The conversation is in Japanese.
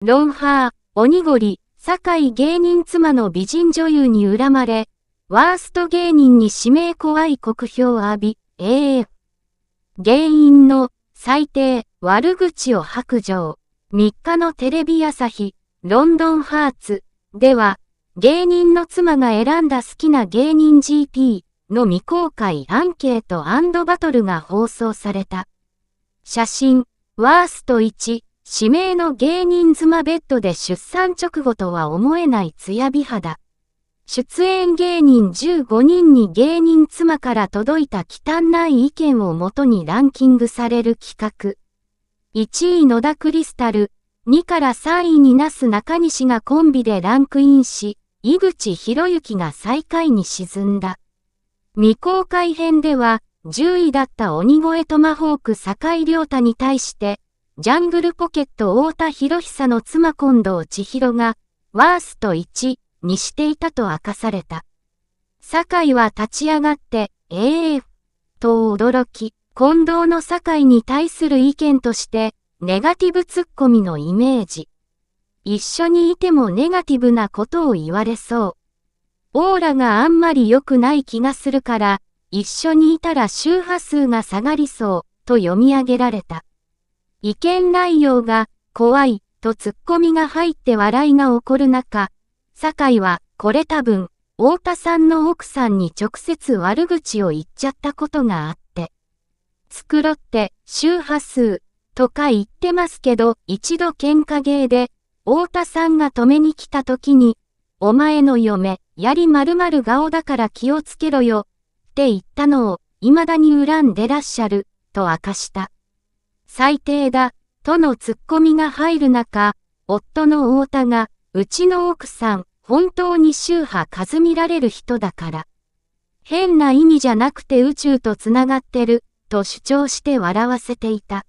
ロンハー、鬼ゴ酒井芸人妻の美人女優に恨まれ、ワースト芸人に指名怖い酷評を浴び、芸人の最低、悪口を白状。3日のテレビ朝日、ロンドンハーツでは、芸人の妻が選んだ好きな芸人 GP の未公開アンケート&バトルが放送された。写真、ワースト1、指名の芸人妻ベッドで出産直後とは思えない艶美肌。出演芸人15人に芸人妻から届いた汚い意見をもとにランキングされる企画。1位野田クリスタル、2から3位になすなかにしがコンビでランクインし、井口博之が最下位に沈んだ。未公開編では、10位だった鬼越トマホーク坂井亮太に対して、ジャングルポケット太田博久の妻近藤千尋が、ワースト1にしていたと明かされた。坂井は立ち上がって、と驚き、近藤の坂井に対する意見として、ネガティブツッコミのイメージ。一緒にいてもネガティブなことを言われそう。オーラがあんまり良くない気がするから、一緒にいたら周波数が下がりそう、と読み上げられた。意見内容が、怖い、とツッコミが入って笑いが起こる中、坂井は、これ多分、太田さんの奥さんに直接悪口を言っちゃったことがあって。繕って、周波数、とか言ってますけど、一度喧嘩芸で、太田さんが止めに来た時に、お前の嫁、やり〇〇顔だから気をつけろよ、って言ったのを、未だに恨んでらっしゃる、と明かした。最低だ、とのツッコミが入る中、夫の太田が、うちの奥さん、本当に宗派数見られる人だから。変な意味じゃなくて宇宙とつながってる、と主張して笑わせていた。